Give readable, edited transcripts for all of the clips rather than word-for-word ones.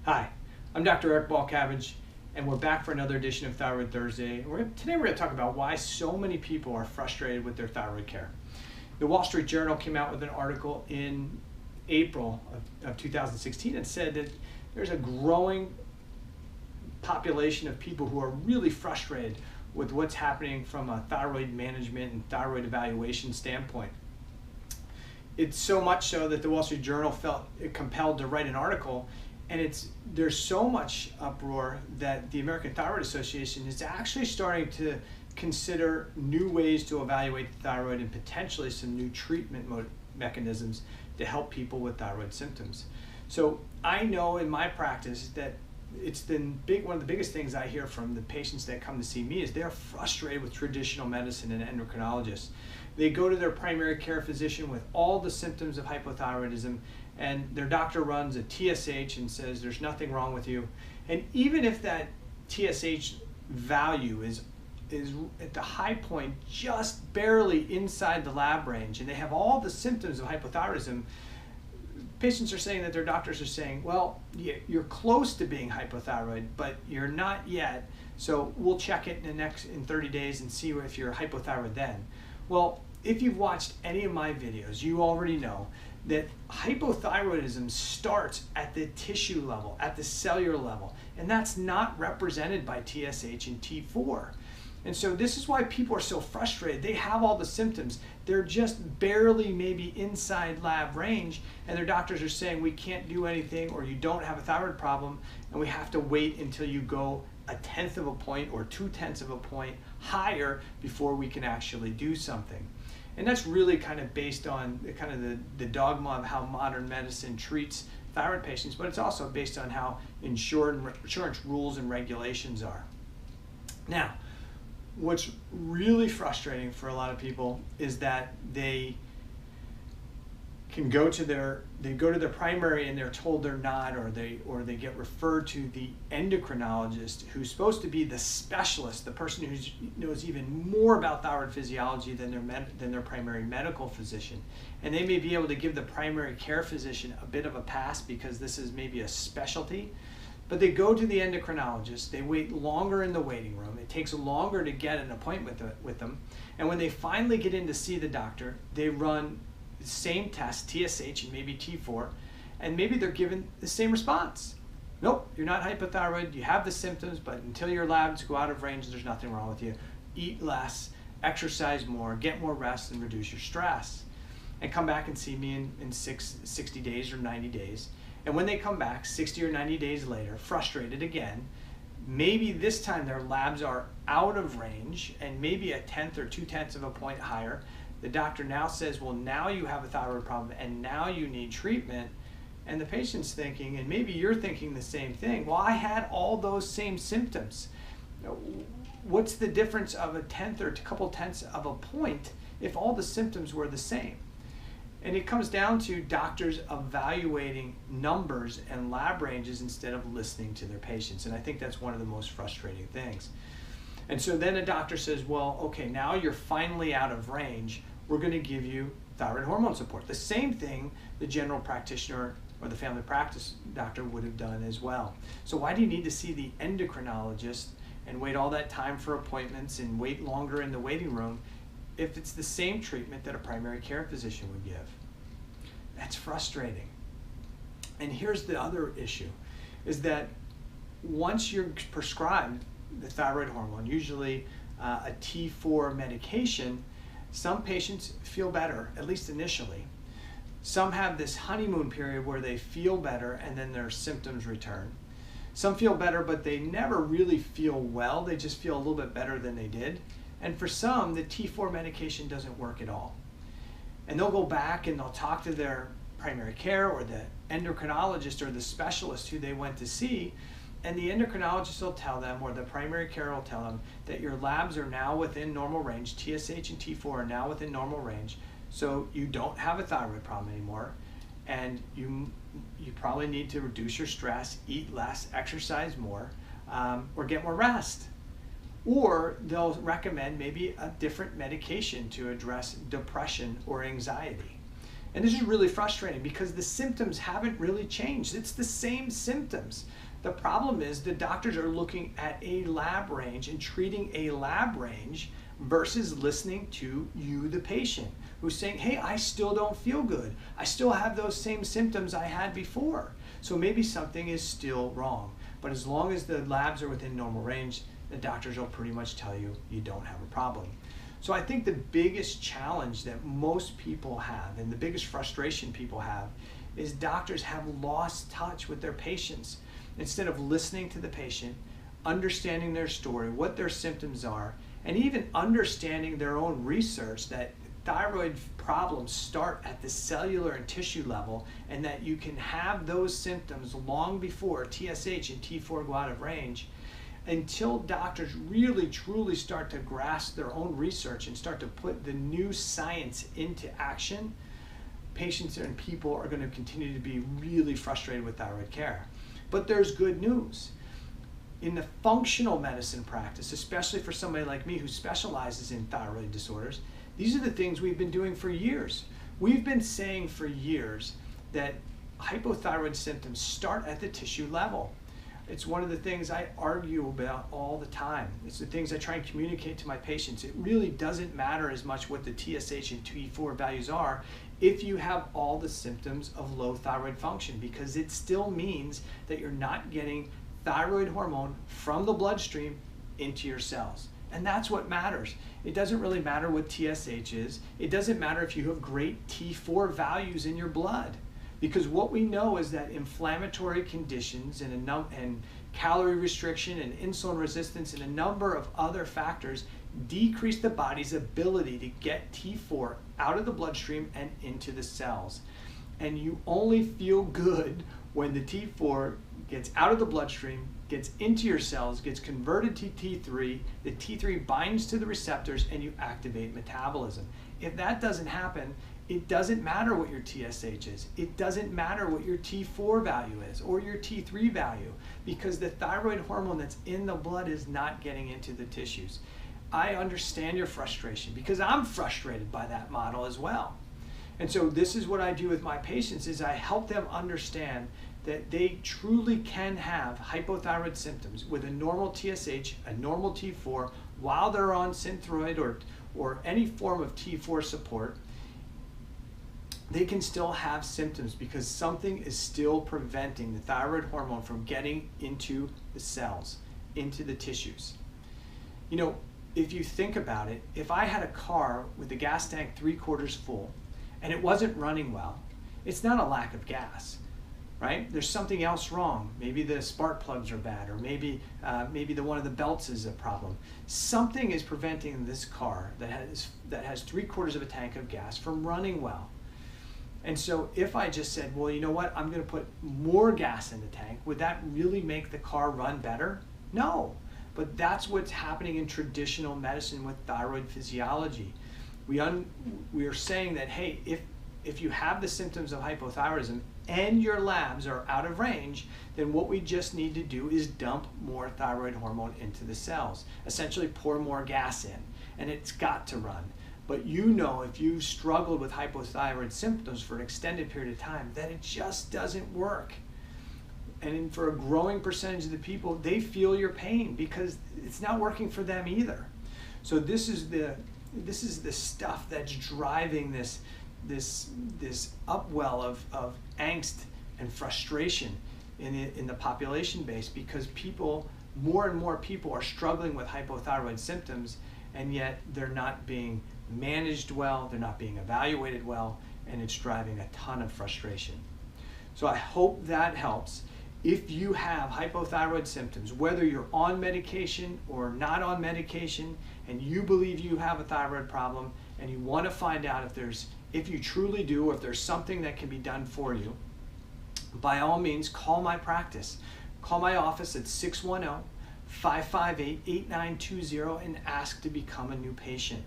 Hi, I'm Dr. Eric Balcabbage, and we're back for another edition of Thyroid Thursday. Today we're going to talk about why so many people are frustrated with their thyroid care. The Wall Street Journal came out with an article in April of 2016 and said that there's a growing population of people who are really frustrated with what's happening from a thyroid management and thyroid evaluation standpoint. It's so much so that the Wall Street Journal felt compelled to write an article, and there's so much uproar that the American Thyroid Association is actually starting to consider new ways to evaluate the thyroid and potentially some new treatment mechanisms to help people with thyroid symptoms. So I know in my practice that one of the biggest things I hear from the patients that come to see me is they're frustrated with traditional medicine and endocrinologists. They go to their primary care physician with all the symptoms of hypothyroidism, and their doctor runs a TSH and says there's nothing wrong with you. And even if that TSH value is at the high point, just barely inside the lab range, and they have all the symptoms of hypothyroidism, patients are saying that their doctors are saying, well, you're close to being hypothyroid, but you're not yet, so we'll check it in 30 days and see if you're hypothyroid then. Well, if you've watched any of my videos, you already know that hypothyroidism starts at the tissue level, at the cellular level, and that's not represented by TSH and T4. And so this is why people are so frustrated. They have all the symptoms. They're just barely maybe inside lab range, and their doctors are saying we can't do anything, or you don't have a thyroid problem, and we have to wait until you go 1/10 of a point or 2/10 of a point higher before we can actually do something. And that's really kind of based on the dogma of how modern medicine treats thyroid patients, but it's also based on how insurance rules and regulations are. Now, what's really frustrating for a lot of people is that they can go to their primary and they're told they're not, or they get referred to the endocrinologist, who's supposed to be the specialist, the person who knows even more about thyroid physiology than their primary medical physician. And they may be able to give the primary care physician a bit of a pass because this is maybe a specialty. But they go to the endocrinologist, they wait longer in the waiting room, it takes longer to get an appointment with them, and when they finally get in to see the doctor, they run the same test, TSH and maybe T4, and maybe they're given the same response. Nope, you're not hypothyroid, you have the symptoms, but until your labs go out of range, there's nothing wrong with you. Eat less, exercise more, get more rest, and reduce your stress. And come back and see me in 60 days or 90 days. And when they come back 60 or 90 days later, frustrated again, maybe this time their labs are out of range and maybe 1/10 or 2/10 of a point higher, the doctor now says, well, now you have a thyroid problem and now you need treatment. And the patient's thinking, and maybe you're thinking the same thing, well, I had all those same symptoms. What's the difference of 1/10 or a couple tenths of a point if all the symptoms were the same? And it comes down to doctors evaluating numbers and lab ranges instead of listening to their patients. And I think that's one of the most frustrating things. And so then a doctor says, well, okay, now you're finally out of range. We're going to give you thyroid hormone support. The same thing the general practitioner or the family practice doctor would have done as well. So why do you need to see the endocrinologist and wait all that time for appointments and wait longer in the waiting room if it's the same treatment that a primary care physician would give? That's frustrating. And here's the other issue, is that once you're prescribed the thyroid hormone, usually a T4 medication, some patients feel better, at least initially. Some have this honeymoon period where they feel better and then their symptoms return. Some feel better, but they never really feel well. They just feel a little bit better than they did. And for some, the T4 medication doesn't work at all. And they'll go back and they'll talk to their primary care or the endocrinologist or the specialist who they went to see, and the endocrinologist will tell them, or the primary care will tell them, that your labs are now within normal range, TSH and T4 are now within normal range, so you don't have a thyroid problem anymore, and you probably need to reduce your stress, eat less, exercise more, or get more rest. Or they'll recommend maybe a different medication to address depression or anxiety. And this is really frustrating because the symptoms haven't really changed. It's the same symptoms. The problem is the doctors are looking at a lab range and treating a lab range versus listening to you, the patient, who's saying, hey, I still don't feel good. I still have those same symptoms I had before. So maybe something is still wrong. But as long as the labs are within normal range, the doctors will pretty much tell you you don't have a problem. So I think the biggest challenge that most people have and the biggest frustration people have is doctors have lost touch with their patients. Instead of listening to the patient, understanding their story, what their symptoms are, and even understanding their own research that thyroid problems start at the cellular and tissue level, and that you can have those symptoms long before TSH and T4 go out of range. Until doctors really truly start to grasp their own research and start to put the new science into action, patients and people are going to continue to be really frustrated with thyroid care. But there's good news. In the functional medicine practice, especially for somebody like me who specializes in thyroid disorders, these are the things we've been doing for years. We've been saying for years that hypothyroid symptoms start at the tissue level. It's one of the things I argue about all the time. It's the things I try and communicate to my patients. It really doesn't matter as much what the TSH and T4 values are if you have all the symptoms of low thyroid function, because it still means that you're not getting thyroid hormone from the bloodstream into your cells. And that's what matters. It doesn't really matter what TSH is. It doesn't matter if you have great T4 values in your blood. Because what we know is that inflammatory conditions and calorie restriction and insulin resistance and a number of other factors decrease the body's ability to get T4 out of the bloodstream and into the cells. And you only feel good when the T4 gets out of the bloodstream, gets into your cells, gets converted to T3, the T3 binds to the receptors, and you activate metabolism. If that doesn't happen, it doesn't matter what your TSH is. It doesn't matter what your T4 value is or your T3 value, because the thyroid hormone that's in the blood is not getting into the tissues. I understand your frustration because I'm frustrated by that model as well. And so this is what I do with my patients, is I help them understand that they truly can have hypothyroid symptoms with a normal TSH, a normal T4, while they're on Synthroid or any form of T4 support. They can still have symptoms because something is still preventing the thyroid hormone from getting into the cells, into the tissues. You know, if you think about it, if I had a car with the gas tank 3/4 full and it wasn't running well, it's not a lack of gas, right? There's something else wrong. Maybe the spark plugs are bad, or maybe one of the belts is a problem. Something is preventing this car that has 3/4 of a tank of gas from running well. And so if I just said, well, you know what, I'm going to put more gas in the tank, would that really make the car run better? No. But that's what's happening in traditional medicine with thyroid physiology. We are saying that, hey, if you have the symptoms of hypothyroidism and your labs are out of range, then what we just need to do is dump more thyroid hormone into the cells, essentially pour more gas in, and it's got to run. But you know, if you've struggled with hypothyroid symptoms for an extended period of time, that it just doesn't work. And for a growing percentage of the people, they feel your pain because it's not working for them either. So this is the stuff that's driving this upwell of angst and frustration in the population base, because more and more people are struggling with hypothyroid symptoms, and yet they're not being managed well, they're not being evaluated well, and it's driving a ton of frustration. So I hope that helps. If you have hypothyroid symptoms, whether you're on medication or not on medication, and you believe you have a thyroid problem, and you want to find out if you truly do, or if there's something that can be done for you, by all means, call my practice. Call my office at 610-558-8920 and ask to become a new patient.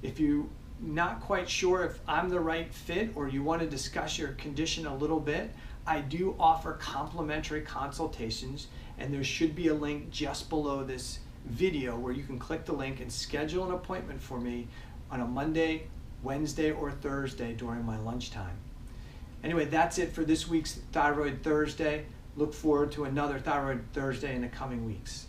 If you're not quite sure if I'm the right fit, or you want to discuss your condition a little bit, I do offer complimentary consultations, and there should be a link just below this video where you can click the link and schedule an appointment for me on a Monday Wednesday or Thursday during my lunchtime. Anyway, that's it for this week's Thyroid Thursday. Look forward to another Thyroid Thursday in the coming weeks.